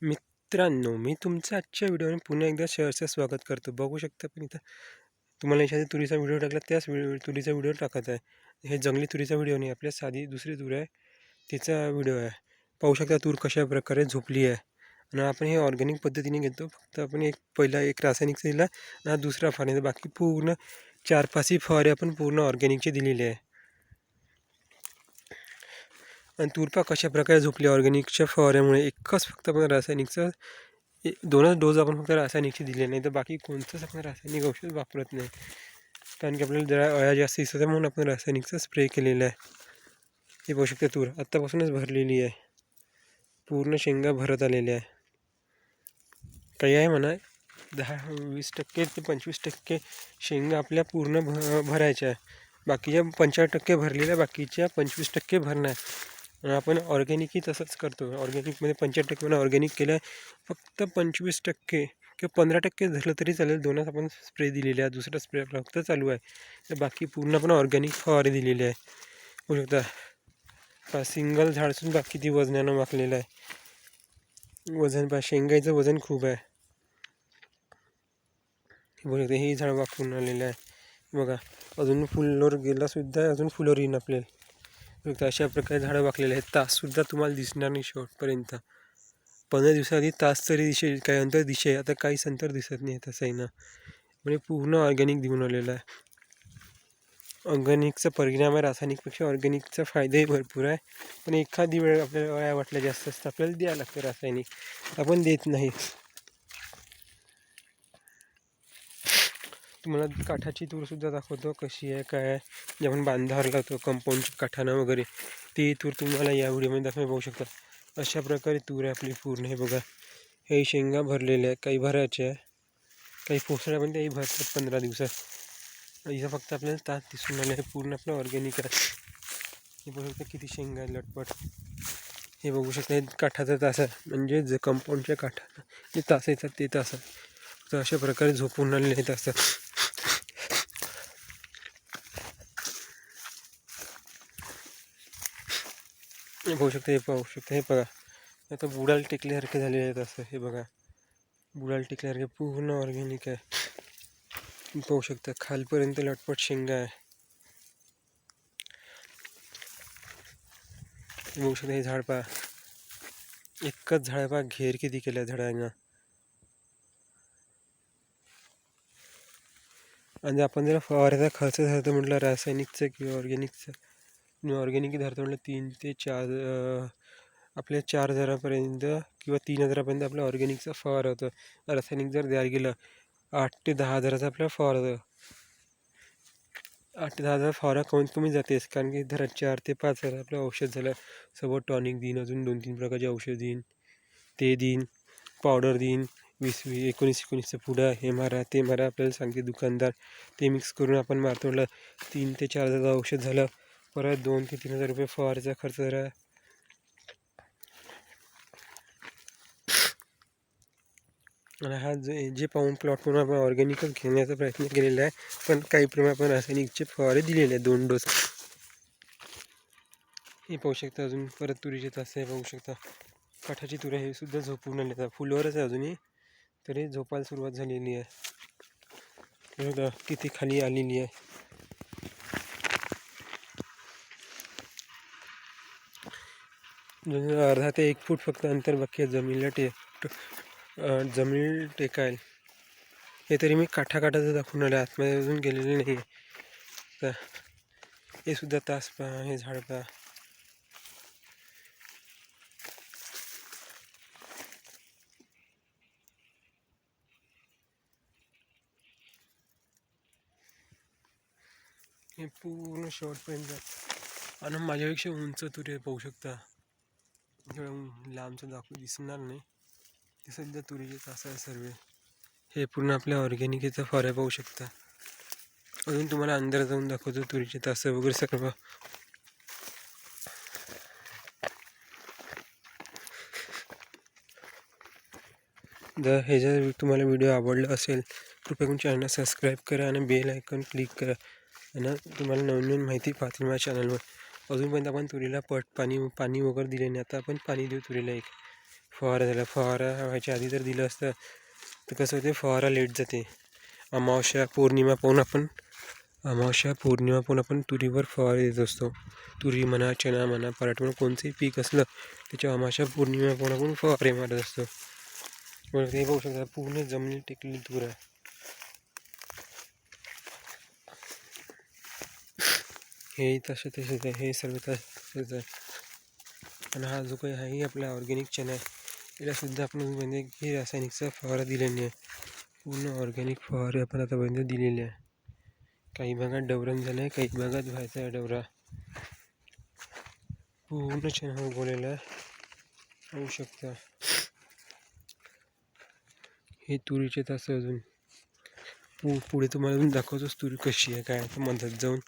मित्रांनो, मी तुमचं आजच्या व्हिडिओने पुन्हा एकदा सहर्ष स्वागत करतो. बघू शकता पण इथं तुम्हाला याच्याआधी तुरीचा व्हिडिओ टाकला त्याच तुरीचा व्हिडिओ टाकत आहे. हे जंगली तुरीचा व्हिडिओ नाही, आपल्या साधी दुसरी तूर आहे तिचा व्हिडिओ आहे. पाहू शकता तूर कशा प्रकारे झोपली आहे. आणि आपण हे ऑर्गॅनिक पद्धतीने घेतो. फक्त आपण पहिला एक रासायनिकचा दिला आणि हा दुसरा फवारणी, बाकी पूर्ण 4-5 फवारे आपण पूर्ण ऑर्गॅनिकचे दिलेले आहे. आणि तूर कशा प्रकारे झोपली ऑर्गॅनिकच्या फवाऱ्यामुळे. एकच फक्त आपण रासायनिकचं 2च डोस आपण फक्त रासायनिकचे दिले, नाही तर बाकी कोणतंच आपण रासायनिक औषध वापरत नाही. कारण की आपल्याला जरा अळ्या जास्त दिसत म्हणून आपण रासायनिकचा स्प्रे केलेला आहे. हे पाहू शकता तूर आत्तापासूनच भरलेली आहे. पूर्ण शेंगा भरत आलेल्या आहे. काही आहे म्हणा 10-20% ते 25% शेंगा आपल्या पूर्ण भरायच्या आहे. बाकीच्या 75% भरलेल्या, बाकीच्या 25% भरणार. आपण ऑर्गॅनिकही तसंच करतो. ऑर्गॅनिकमध्ये 75% म्हणून ऑर्गॅनिक केलं आहे. फक्त 25% किंवा 15% झालं तरी चालेल. 2च आपण स्प्रे दिलेले आहे. दुसरा स्प्रे फक्त चालू आहे. तर बाकी पूर्ण आपण ऑर्गॅनिक फवारे दिलेले आहे. होऊ शकता सिंगल झाडसून बाकी किती वजनानं वाकलेलं आहे. वजन शेंगाचं वजन खूप आहे. बघू शकता हे झाड वाकून आलेलं आहे. बघा अजून फुलवर गेला सुद्धा, अजून फुलवर येईन आपल्याला. अशा प्रकारे झाडं वाकलेले आहेत. ताससुद्धा तुम्हाला दिसणार नाही शेवटपर्यंत. 15 दिवसाआधी तास तरी दिसेल, काही अंतर दिसे, आता काहीच अंतर दिसत नाही तसं आहे ना. म्हणजे पूर्ण ऑर्गॅनिक देऊन आलेलं आहे. ऑर्गॅनिकचा परिणाम आहे रासायनिकपेक्षा. ऑर्गॅनिकचा फायदाही भरपूर आहे, पण एखादी वेळ आपल्याला अळ्या वाटल्या जास्त असतं आपल्याला द्यावं लागतं रासायनिक. आपण देत नाही. तुम्हाला काठाची तूरसुद्धा दाखवतो कशी आहे काय आहे. जे आपण बांधावर लावतो कंपाऊंडच्या काठानं वगैरे, ती तूर तुम्हाला या व्हिडिओमध्ये दाखवून पाहू शकता. अशा प्रकारे तूर आहे आपली पूर्ण. हे बघा हे शेंगा भरलेल्या आहे, काही भरायच्या आहे, काही पोसळ्या पण त्याही भरतात 15 दिवसात. इथं फक्त आपल्याला तास दिसून आले. हे पूर्ण आपलं ऑर्गॅनिक आहे. हे बघू शकता किती शेंगा आहे लटपट. हे बघू शकता हे काठाचा तास आहे, म्हणजे जे कंपाऊंडच्या काठानं जे तास येतात ते तास आहे. तर अशा प्रकारे झोपून आलेले आहेत असतात. पाहू शकता हे बघा आता बुडाला टेकल्यासारखे झालेले आहेत असं. हे बघा बुडाला टेकल्यासारखे पूर्ण ऑर्गॅनिक आहे. पाहू शकता खालपर्यंत लटपट शेंगा आहे. बघू शकता हे झाड पहा, एकच झाड पहा घेर किती केल्या झाडांना. आणि आपण जर फवाऱ्याचा खर्च धरतो म्हटलं रासायनिकचं किंवा ऑर्गॅनिक धरतो म्हटलं 3 ते 4 आपल्या 4,000पर्यंत किंवा 3,000पर्यंत आपलं ऑर्गॅनिकचा फवारा होतं. रासायनिक जर द्यायला गेलं 8 ते 10 हजाराचा आपला फवारा होतं. 8 ते 10 हजार फवारा कमी जातेच, कारण की धरा 4 ते 5 हजार आपलं औषध झालं. सोबत टॉनिक देईन, अजून 2-3 प्रकारचे औषध देईन, ते देईन, पावडर देईन, 19-19चं पुडा, हे मारा ते मारा आपल्याला सांगते दुकानदार. ते मिक्स करून आपण मारतो. 3 ते 4 हजाराचं औषध झालं. परत 2 ते 3 हजार रुपये फवाराचा खर्च झाला. आणि हा जे पाहून प्लॉट म्हणून आपण ऑर्गॅनिकच घेण्याचा प्रयत्न केलेला आहे, पण काही प्रमाणात आपण रासायनिकचे फवारे दिलेले आहेत 2 डोस. हे पाहू शकता अजून परत तुरीचे तास आहे. पाहू शकता काठाची तुर हे सुद्धा झोपून आले. फुलवरच आहे अजूनही, तरी झोपायला सुरुवात झालेली आहे. किती खाली आलेली आहे. अर्धा ते 1 फूट फक्त अंतर बाकी आहे जमीन टेकायला. हे तरी मी काठाचं दाखवून आले, आतमध्ये अजून गेलेले नाही आहे. तर हे सुद्धा तास पहा, हे झाड पहा. हे पूर्ण शेवटपर्यंत. आणि माझ्यापेक्षा उंच तुरी पाहू शकता. लांबचं दाखवू दिसणार नाही. ते सध्या तुरीचे तास आहे सर्व. हे पूर्ण आपल्या ऑर्गॅनिकचा फवारा पाहू शकता. अजून तुम्हाला अंदर जाऊन दाखवतो तुरीचे तास वगैरे सर्व. जर हे जर तुम्हाला व्हिडिओ आवडला असेल कृपया करून चॅनलला सबस्क्राईब करा आणि बेल आयकॉन क्लिक करा. आणि तुम्हाला नवीन माहिती पाहतील माझ्या चॅनलवर. अजूनपर्यंत आपण तुरीला पाणी वगैरे दिले नाही. आता आपण पाणी देऊ तुरीला एक फवारा झाला. फवारा व्हायच्या आधी जर दिलं असतं तर कसं होते, फवारा लेट जाते. अमावस्या पौर्णिमा पाहून आपण तुरीवर फवारे देत असतो. तुरी म्हणा, चणा म्हणा, पराठ म्हणा, कोणतंही पीक असलं त्याच्या अमावस्या पौर्णिमा पाहून आपण फवारे मारत असतो. बघा ते बघू शकता, पूर्ण जमिनीत टेकलेली तूर आहे. हे तसेच आहे, हे सर्व तसेच आहे. आणि हा जो काही आहे आपला ऑर्गॅनिक चणा आहे, यालासुद्धा आपण म्हणजे हे रासायनिकचा फवारा दिलेला आहे. पूर्ण ऑर्गॅनिक फवारे आपण आतापर्यंत दिलेले आहे. काही भागात डवरण झालं आहे, काही भागात व्हायचा आहे डवरा. पूर्ण चणा उगवलेला आहे, होऊ शकता. हे तुरीचे तास अजून पुढे तुम्हाला दाखवतोच तुरी कशी आहे काय, मधात जाऊन